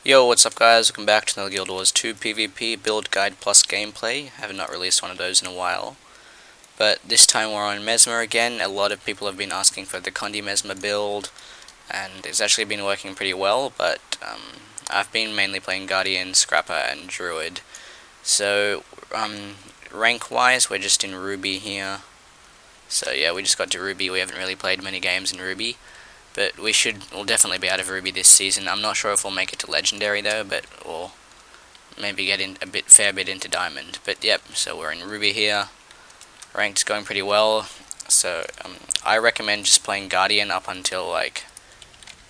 Yo, what's up guys, welcome back to another Guild Wars 2 PvP build guide plus gameplay. I have not released one of those in a while. But this time we're on Mesmer again. A lot of people have been asking for the Mesmer build, and it's actually been working pretty well, but I've been mainly playing Guardian, Scrapper, and Druid. So, rank wise, we're just in Ruby here. So yeah, we just got to Ruby. We haven't really played many games in Ruby. But we'll definitely be out of Ruby this season. I'm not sure if we'll make it to Legendary though, but we'll maybe get in fair bit into Diamond. But yep, so we're in Ruby here. Ranked's going pretty well. So I recommend just playing Guardian up until like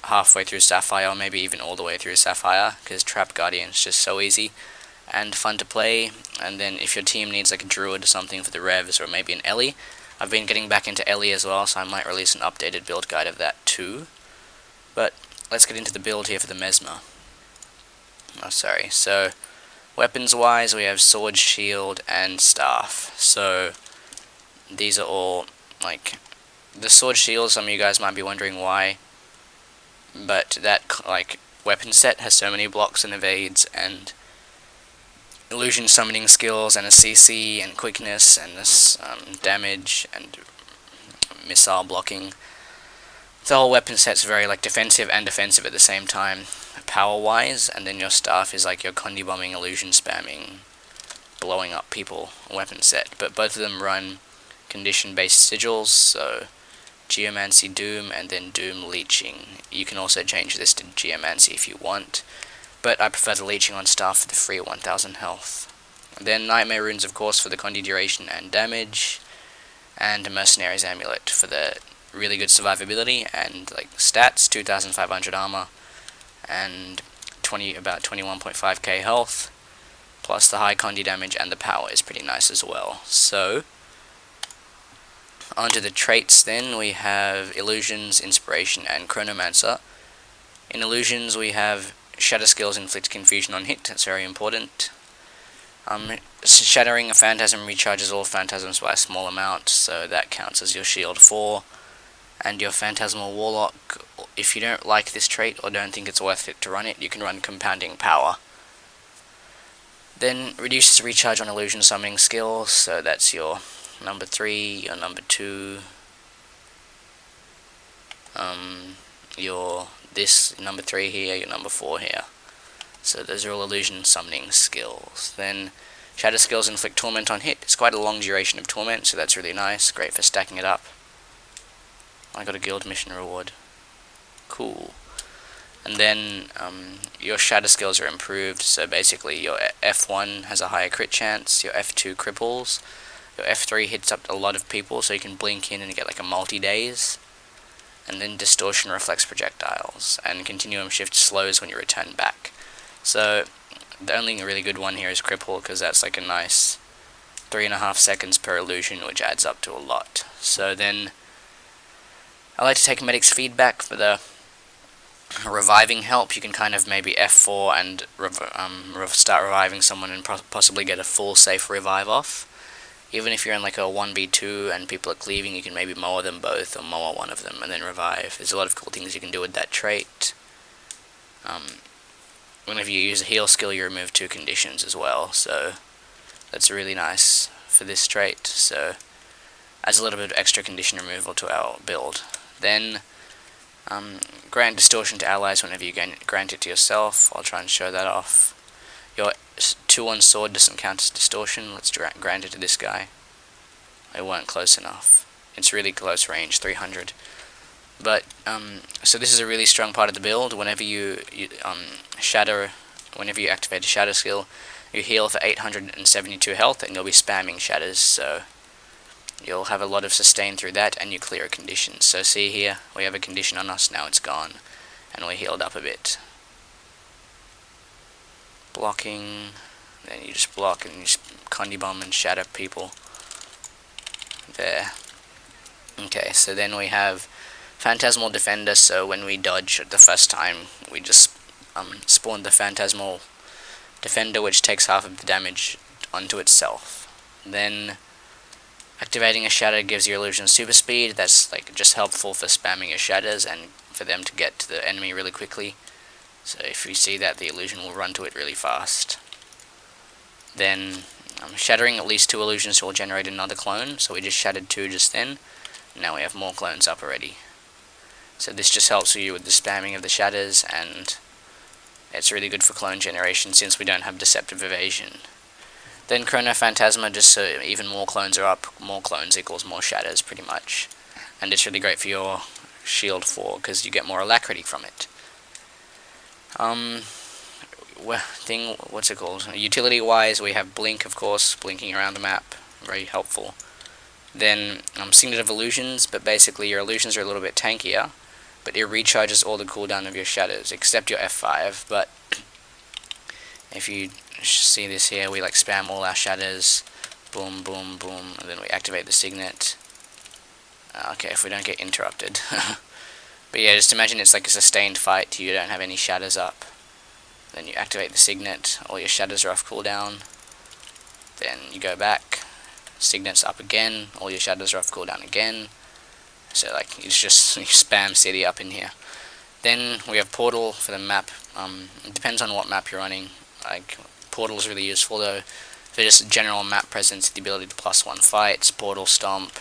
halfway through Sapphire, or maybe even all the way through Sapphire, because Trap Guardian is just so easy and fun to play. And then if your team needs like a Druid or something for the Revs, or maybe an Ellie, I've been getting back into Ellie as well, so I might release an updated build guide of that too. But let's get into the build here for the Mesmer. Oh, sorry. So, weapons-wise, we have sword, shield, and staff. So, these are all, like, the sword shield, some of you guys might be wondering why. But that, like, weapon set has so many blocks and evades, and illusion summoning skills, and a CC, and quickness, and this damage, and missile blocking. The whole weapon set's very like defensive and offensive at the same time, power-wise, and then your staff is like your condi bombing, illusion spamming, blowing up people weapon set. But both of them run condition-based sigils, so Geomancy Doom and then Doom Leeching. You can also change this to Geomancy if you want, but I prefer the Leeching on staff for the free 1000 health. And then Nightmare Runes, of course, for the condi duration and damage, and Mercenary's amulet for the really good survivability and like stats, 2500 armor and about 21.5k health, plus the high condi damage, and the power is pretty nice as well. So onto the traits then. We have Illusions, Inspiration, and Chronomancer. In Illusions we have Shatter Skills inflict confusion on hit, that's very important. Shattering a Phantasm recharges all Phantasms by a small amount, so that counts as your shield 4. And your Phantasmal Warlock, if you don't like this trait or don't think it's worth it to run it, you can run Compounding Power. Then reduces recharge on illusion summoning skills, so that's your number 3, your number 2, your this number 3 here, your number 4 here. So those are all illusion summoning skills. Then Shatter Skills inflict Torment on hit. It's quite a long duration of Torment, so that's really nice, great for stacking it up. I got a guild mission reward. Cool. And then your shatter skills are improved, so basically your F1 has a higher crit chance, your F2 cripples, your F3 hits up a lot of people, so you can blink in and get like a multi-daze, and then distortion reflects projectiles, and continuum shift slows when you return back. So the only really good one here is cripple, because that's like a nice 3.5 seconds per illusion, which adds up to a lot. So then I like to take Medic's feedback for the reviving help. You can kind of maybe F4 and start reviving someone and possibly get a full safe revive off. Even if you're in like a 1v2 and people are cleaving, you can maybe mower them both or mower one of them and then revive. There's a lot of cool things you can do with that trait. Whenever you use a heal skill, you remove 2 conditions as well, so that's really nice for this trait. So adds a little bit of extra condition removal to our build. Then grant distortion to allies whenever you grant it to yourself. I'll try and show that off. Your 2-1 sword doesn't count as distortion. Let's grant it to this guy. They weren't close enough. It's really close range, 300. But so this is a really strong part of the build. Whenever you activate a shatter skill, you heal for 872 health, and you'll be spamming shatters. So you'll have a lot of sustain through that, and you clear a condition. So see here, we have a condition on us, now it's gone, and we healed up a bit. Blocking, then you just block and you just condi bomb and shatter people. There. Okay, so then we have Phantasmal Defender, so when we dodge the first time, we just spawn the Phantasmal Defender, which takes half of the damage onto itself. Then activating a shatter gives your illusion super speed. That's like just helpful for spamming your shatters and for them to get to the enemy really quickly. So if you see that, the illusion will run to it really fast. Then shattering at least 2 illusions will generate another clone, so we just shattered 2 just then. Now we have more clones up already. So this just helps you with the spamming of the shatters, and it's really good for clone generation since we don't have deceptive evasion. Then Chrono Phantasma, just so even more clones are up, more clones equals more shatters pretty much. And it's really great for your shield 4 because you get more alacrity from it. What's it called? Utility wise, we have Blink, of course, blinking around the map, very helpful. Then Signet of Illusions, but basically your illusions are a little bit tankier, but it recharges all the cooldown of your shadows, except your F5, but if you see this here, we like spam all our shadows, boom, boom, boom, and then we activate the Signet. Okay, if we don't get interrupted. But yeah, just imagine it's like a sustained fight, you don't have any shadows up. Then you activate the Signet, all your shadows are off cooldown. Then you go back, Signet's up again, all your shadows are off cooldown again. So like, it's just you spam city up in here. Then we have Portal for the map. It depends on what map you're running. Like, Portal is really useful though. For just general map presence, the ability to +1 fights, Portal Stomp,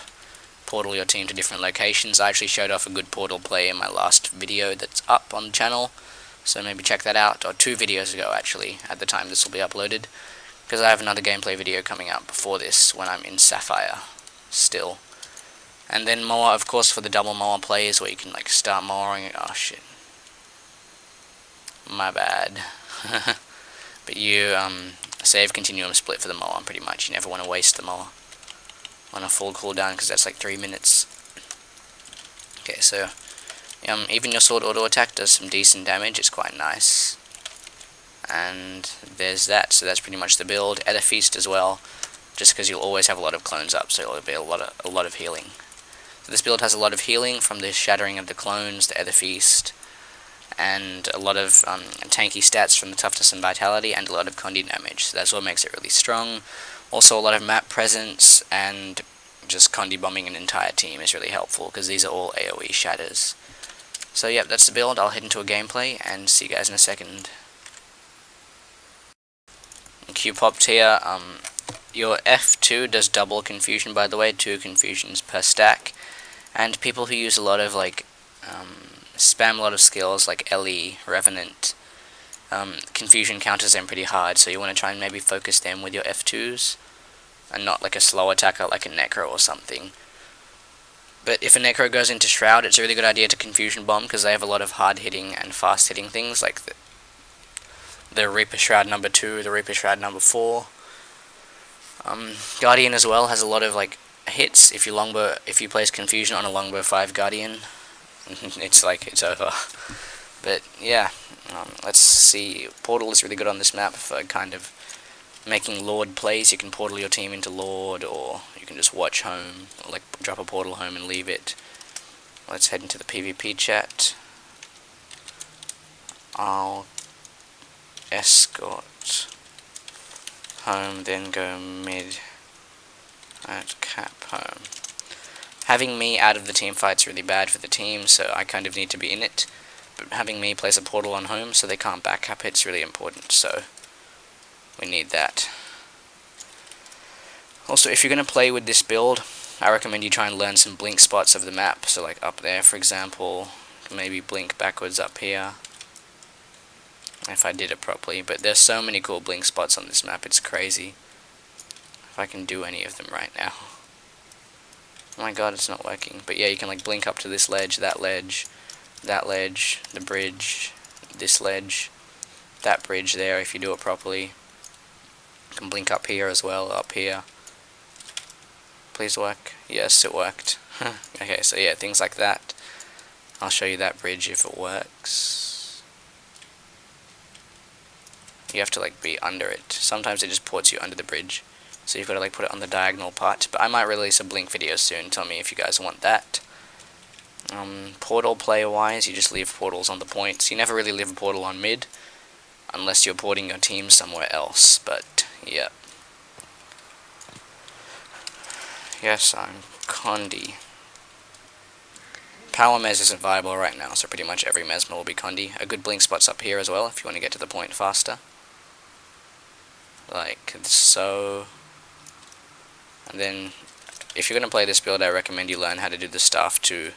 portal your team to different locations. I actually showed off a good portal play in my last video that's up on the channel, so maybe check that out, or 2 videos ago actually, at the time this will be uploaded, because I have another gameplay video coming out before this when I'm in Sapphire still. And then Moa, of course, for the double Moa plays where you can like start Moaing. Oh shit, my bad. But you save continuum split for the Moa pretty much. You never want to waste the Moa on a full cooldown because that's like 3 minutes. Okay, so even your sword auto attack does some decent damage. It's quite nice. And there's that. So that's pretty much the build. Ether Feast as well, just because you'll always have a lot of clones up, so it'll be a lot of healing. So this build has a lot of healing from the shattering of the clones, the Ether Feast, and a lot of tanky stats from the toughness and vitality, and a lot of condi damage. So that's what makes it really strong. Also, a lot of map presence, and just condi bombing an entire team is really helpful, because these are all AoE shatters. So yep, that's the build. I'll head into a gameplay, and see you guys in a second. Q popped here. Your F2 does double confusion, by the way, 2 confusions per stack. And people who use a lot of, like, spam a lot of skills, like LE, Revenant, confusion counters them pretty hard, so you want to try and maybe focus them with your F2s, and not like a slow attacker like a Necro or something. But if a Necro goes into Shroud, it's a really good idea to confusion bomb, because they have a lot of hard hitting and fast hitting things, like the Reaper Shroud number 2, the Reaper Shroud number 4. Guardian as well has a lot of like hits. If you place confusion on a longbow 5 Guardian, it's over. But yeah, let's see. Portal is really good on this map for kind of making Lord plays. You can portal your team into Lord, or you can just watch home, or like drop a portal home and leave it. Let's head into the PvP chat. I'll escort home, then go mid at cap home. Having me out of the team fight's really bad for the team, so I kind of need to be in it. But having me place a portal on home so they can't back cap it's really important, so we need that. Also, if you're going to play with this build, I recommend you try and learn some blink spots of the map. So like up there, for example, maybe blink backwards up here, if I did it properly. But there's so many cool blink spots on this map, it's crazy. If I can do any of them right now. Oh my god, it's not working. But yeah, you can like blink up to this ledge, that ledge, that ledge, the bridge, this ledge, that bridge there if you do it properly. You can blink up here as well, up here. Please work. Yes, it worked. Okay, so yeah, things like that. I'll show you that bridge if it works. You have to like be under it. Sometimes it just ports you under the bridge, so you've got to like put it on the diagonal part. But I might release a blink video soon. Tell me if you guys want that. Portal player wise, you just leave portals on the points. You never really leave a portal on mid unless you're porting your team somewhere else. But yeah. Yes, I'm Condi. power Mes isn't viable right now, so pretty much every Mesmer will be Condi. A good blink spot's up here as well, if you want to get to the point faster. Like so. And then, if you're going to play this build, I recommend you learn how to do the stuff to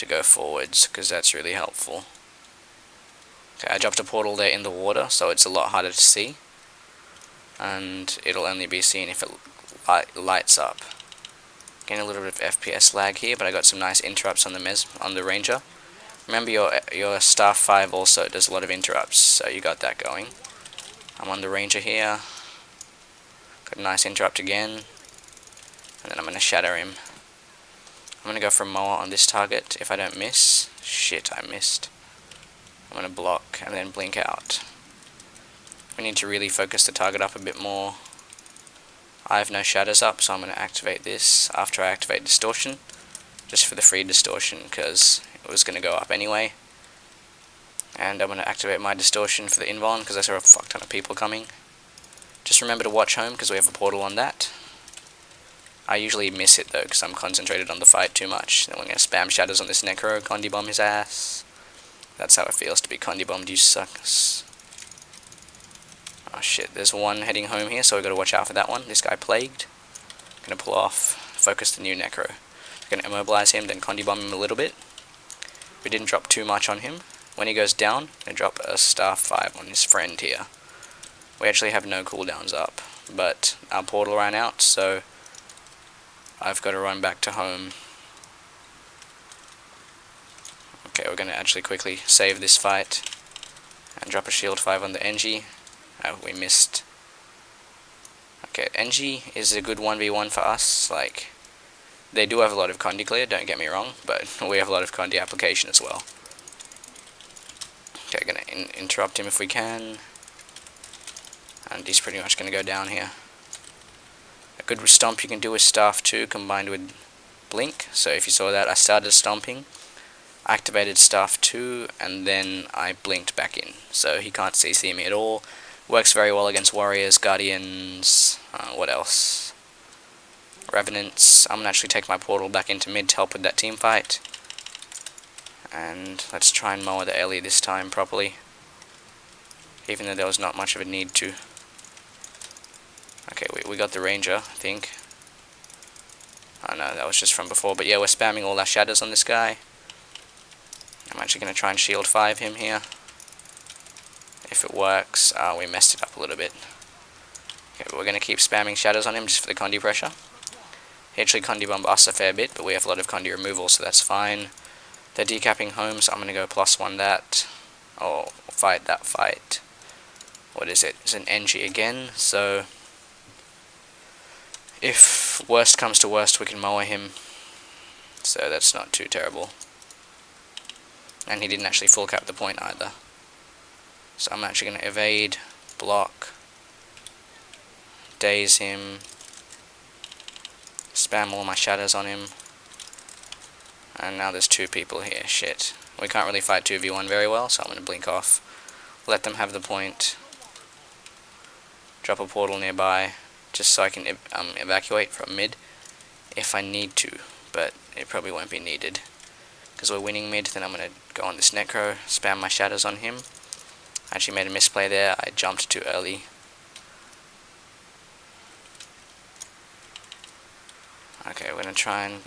go forwards, because that's really helpful. Okay, I dropped a portal there in the water, so it's a lot harder to see. And it'll only be seen if it lights up. Getting a little bit of FPS lag here, but I got some nice interrupts on the Ranger. Remember, your Staff 5 also does a lot of interrupts, so you got that going. I'm on the Ranger here. Got a nice interrupt again. And then I'm going to shatter him. I'm going to go for a mower on this target if I don't miss. Shit, I missed. I'm going to block and then blink out. We need to really focus the target up a bit more. I have no shadows up, so I'm going to activate this after I activate distortion. Just for the free distortion, because it was going to go up anyway. And I'm going to activate my distortion for the invuln, because I saw a fuck ton of people coming. Just remember to watch home, because we have a portal on that. I usually miss it though, because I'm concentrated on the fight too much. Then we're going to spam shadows on this Necro, Condi bomb his ass. That's how it feels to be Condi bombed, you suckers. Oh shit, there's one heading home here, so we've got to watch out for that one. This guy plagued. Going to pull off, focus the new Necro. Going to immobilize him, then Condi bomb him a little bit. We didn't drop too much on him. When he goes down, I'm going to drop a Staff 5 on his friend here. We actually have no cooldowns up, but our portal ran out, so I've got to run back to home. Okay, we're going to actually quickly save this fight and drop a shield 5 on the NG. Oh, we missed. Okay, NG is a good 1v1 for us. Like, they do have a lot of Condi clear, don't get me wrong, but we have a lot of Condi application as well. Okay, going to interrupt him if we can. And he's pretty much going to go down here. A good stomp you can do is Staff 2 combined with Blink. So if you saw that, I started stomping, activated Staff 2, and then I blinked back in. So he can't CC me at all. Works very well against Warriors, Guardians, what else? Revenants. I'm going to actually take my portal back into mid to help with that team fight. And let's try and mower the Ellie this time properly. Even though there was not much of a need to. Okay, we got the Ranger, I think. Oh no, that was just from before. But yeah, we're spamming all our shadows on this guy. I'm actually going to try and shield 5 him here. If it works, we messed it up a little bit. Okay, but we're going to keep spamming shadows on him just for the Condi pressure. He actually Condi bomb us a fair bit, but we have a lot of Condi removal, so that's fine. They're decapping home, so I'm going to go +1 that. Or fight that fight. What is it? It's an NG again, so if worst comes to worst, we can mower him. So that's not too terrible. And he didn't actually full cap the point either. So I'm actually going to evade, block, daze him, spam all my shadows on him. And now there's 2 people here, shit. We can't really fight 2v1 very well, so I'm going to blink off. Let them have the point. Drop a portal nearby, just so I can evacuate from mid if I need to, but it probably won't be needed. Because we're winning mid, then I'm going to go on this Necro, spam my shadows on him. I actually made a misplay there, I jumped too early. Okay, we're going to try and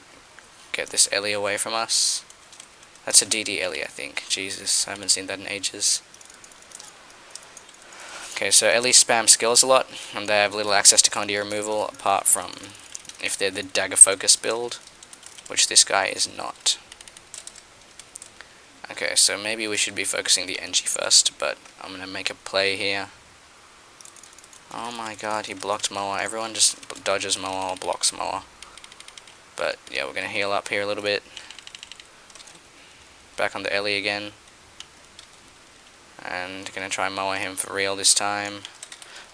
get this Ellie away from us. That's a DD Ellie, I think. Jesus, I haven't seen that in ages. Okay, so Ellie spam skills a lot, and they have little access to Condi removal, apart from if they're the dagger focus build, which this guy is not. Okay, so maybe we should be focusing the NG first, but I'm going to make a play here. Oh my god, he blocked Moa. Everyone just dodges Moa or blocks Moa. But yeah, we're going to heal up here a little bit. Back on the Ellie again. And going to try and Moa him for real this time.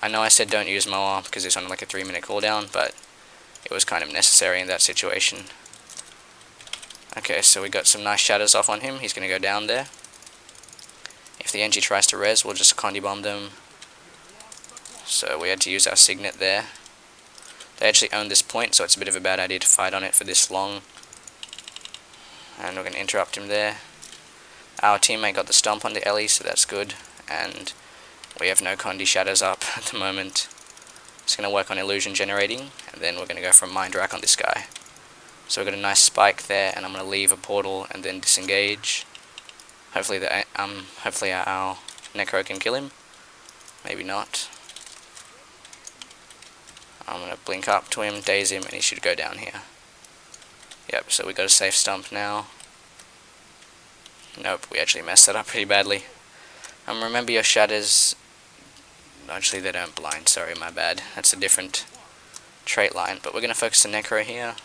I know I said don't use Moa because it's on like a 3-minute cooldown, but it was kind of necessary in that situation. Okay, so we got some nice shadows off on him. He's going to go down there. If the NG tries to res, we'll just Condi bomb them. So we had to use our Signet there. They actually own this point, so it's a bit of a bad idea to fight on it for this long. And we're going to interrupt him there. Our teammate got the stomp on the Ellie, so that's good. And we have no CondiShatters up at the moment. Just going to work on illusion generating, and then we're going to go for a mind rack on this guy. So we've got a nice spike there, and I'm going to leave a portal and then disengage. Hopefully our Necro can kill him. Maybe not. I'm going to blink up to him, daze him, and he should go down here. Yep, so we got a safe stump now. Nope, we actually messed that up pretty badly. Remember your shatters. Actually, they don't blind, sorry, my bad. That's a different trait line, but we're going to focus the Necro here.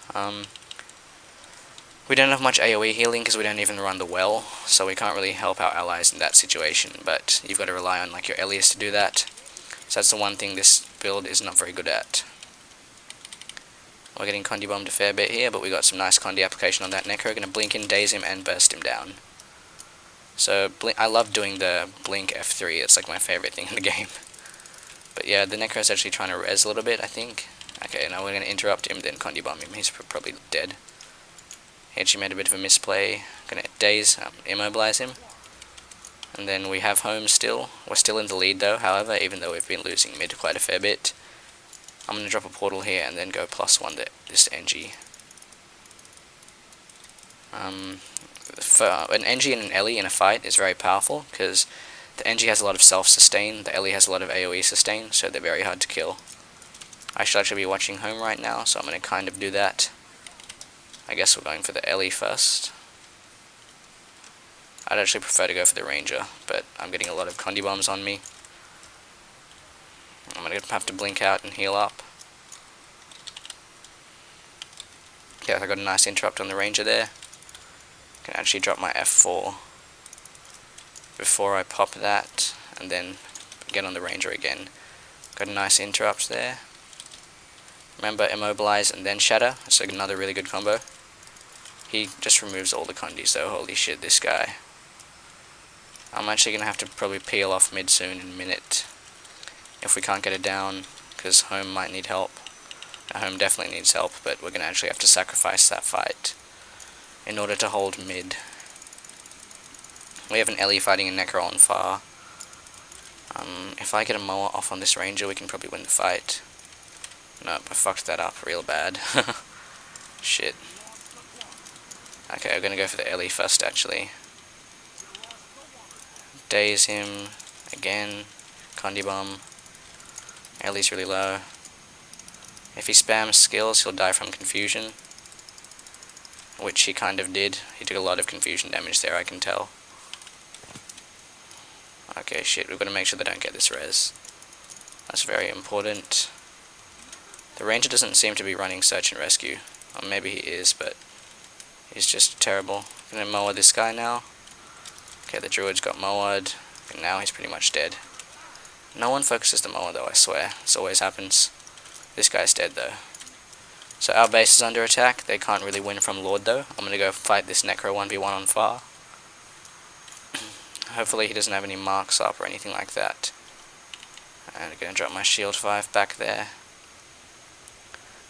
We don't have much AoE healing because we don't even run the well, so we can't really help our allies in that situation, but you've got to rely on like your Elias to do that. So that's the one thing this build is not very good at. We're getting Condi bombed a fair bit here, but we got some nice Condi application on that Necro. Going to blink in, daze him, and burst him down. So I love doing the blink F3, it's like my favorite thing in the game. But yeah, the Necro is actually trying to res a little bit, I think. Okay, now we're going to interrupt him, then Condi bomb him. He's probably dead. He actually made a bit of a misplay. Going to daze, immobilize him. And then we have home still. We're still in the lead though, however, even though we've been losing mid quite a fair bit. I'm going to drop a portal here and then go +1 this NG. For an NG and an Ellie in a fight is very powerful, because the NG has a lot of self-sustain, the Ellie has a lot of AoE sustain, so they're very hard to kill. I should actually be watching home right now, so I'm going to kind of do that. I guess we're going for the Ellie first. I'd actually prefer to go for the Ranger, but I'm getting a lot of Condi bombs on me. I'm going to have to blink out and heal up. Yeah, I got a nice interrupt on the Ranger there. Can actually drop my F4 before I pop that, and then get on the Ranger again. Got a nice interrupt there. Remember, immobilize and then shatter. That's like another really good combo. He just removes all the condis though. Holy shit, this guy. I'm actually going to have to probably peel off mid soon in a minute, if we can't get it down, because home might need help. Home definitely needs help, but we're going to actually have to sacrifice that fight in order to hold mid. We have an Ellie fighting a Necro on far. If I get a Moa off on this Ranger, we can probably win the fight. Nope, I fucked that up real bad. Shit. Okay, we're going to go for the Ellie first, actually. Daze him again. Condi bomb. Ellie's really low. If he spams skills, he'll die from confusion, which he kind of did. He took a lot of confusion damage there, I can tell. Okay, shit, we've got to make sure they don't get this res. That's very important. The Ranger doesn't seem to be running search and rescue. Or maybe he is, but he's just terrible. I'm gonna Moa this guy now. Okay, the Druid's got Moa'd, and now he's pretty much dead. No one focuses the Moa though, I swear. This always happens. This guy's dead though. So our base is under attack. They can't really win from Lord though. I'm gonna go fight this Necro 1v1 on far. Hopefully he doesn't have any marks up or anything like that. And I'm gonna drop my shield 5 back there.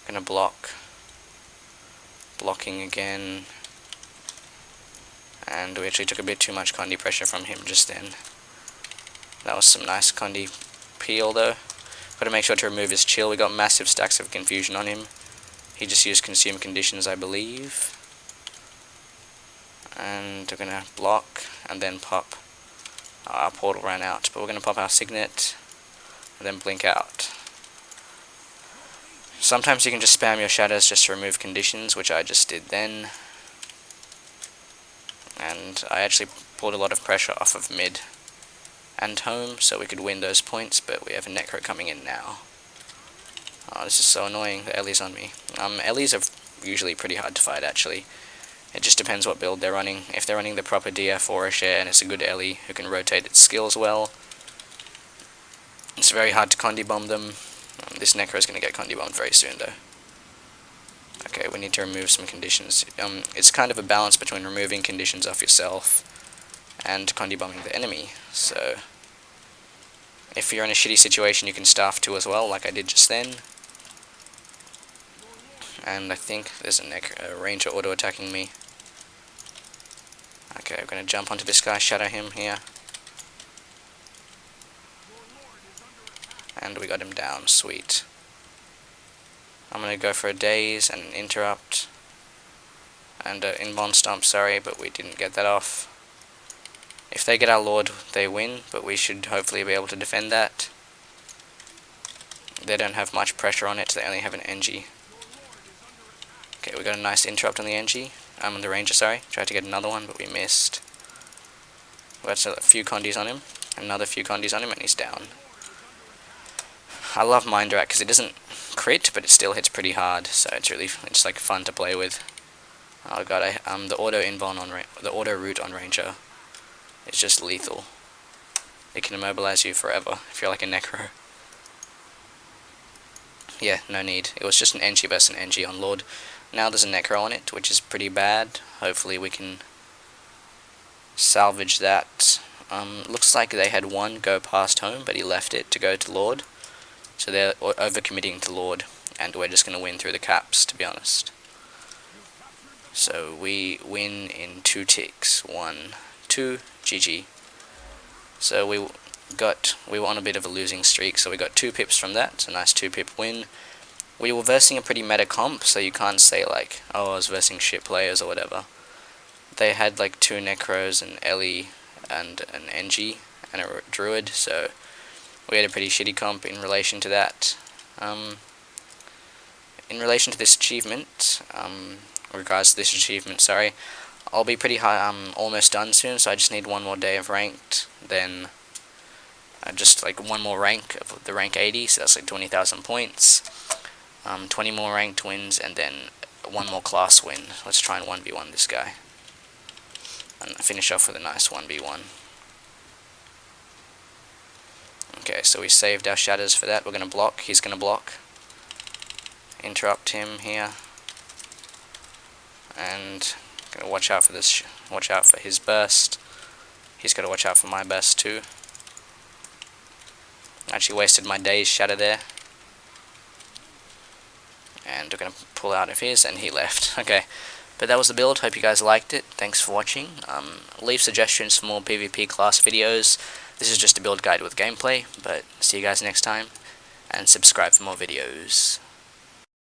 Gonna block. Blocking again. And we actually took a bit too much Condi pressure from him just then. That was some nice Condi peel though. Got to make sure to remove his chill. We got massive stacks of confusion on him. He just used consume conditions, I believe. And we're gonna block and then pop. Our portal ran out, but we're gonna pop our signet and then blink out. Sometimes you can just spam your shadows just to remove conditions, which I just did then. And I actually pulled a lot of pressure off of mid and home, so we could win those points, but we have a Necro coming in now. Oh, this is so annoying. The Ellie's on me. Ellies are usually pretty hard to fight, actually. It just depends what build they're running. If they're running the proper DF or a share, and it's a good Ellie who can rotate its skills well, it's very hard to Condi bomb them. This Necro is going to get Condi bombed very soon, though. Okay, we need to remove some conditions. It's kind of a balance between removing conditions off yourself and Condi bombing the enemy. So, if you're in a shitty situation, you can staff 2 as well, like I did just then. And I think there's a Ranger auto-attacking me. Okay, we're gonna jump onto this guy, shadow him here. And we got him down, sweet. I'm gonna go for a daze and an interrupt. And inbound stomp, sorry, but we didn't get that off. If they get our Lord, they win, but we should hopefully be able to defend that. They don't have much pressure on it, they only have an NG. Okay, we got a nice interrupt on the NG. On the Ranger, sorry. Tried to get another one, but we missed. We got a few condis on him. Another few condis on him, and he's down. I love Mind Rack because it doesn't crit, but it still hits pretty hard, so it's like fun to play with. Oh god, the auto root on Ranger is just lethal. It can immobilize you forever if you're like a Necro. Yeah, no need. It was just an NG versus an NG on Lord. Now there's a Necro on it, which is pretty bad. Hopefully we can salvage that. Looks like they had one go past home, but he left it to go to Lord. So they're overcommitting to Lord, and we're just going to win through the caps, to be honest. So we win in 2 ticks. 1, 2, GG. So we were on a bit of a losing streak, so we got 2 pips from that. It's a nice 2-pip win. We were versing a pretty meta comp, so you can't say like, oh, I was versing shit players or whatever. They had like 2 Necros, an Ellie, and an NG, and a Druid, so we had a pretty shitty comp in relation to that. In relation to this achievement, regards to this achievement, sorry, I'll be pretty high, almost done soon, so I just need 1 more day of ranked, then just like 1 more rank of the rank 80, so that's like 20,000 points, 20 more ranked wins, and then 1 more class win. Let's try and 1v1 this guy, and finish off with a nice 1v1. Okay, so we saved our shadows for that. We're going to block, he's going to block, interrupt him here, and gonna watch out for this. Watch out for his burst. He's got to watch out for my burst too. Actually wasted my day's shadow there, and we're gonna pull out of his, and he left. Okay, but that was the build. Hope you guys liked it. Thanks for watching. Leave suggestions for more PvP class videos. This is just a build guide with gameplay. But see you guys next time, and subscribe for more videos.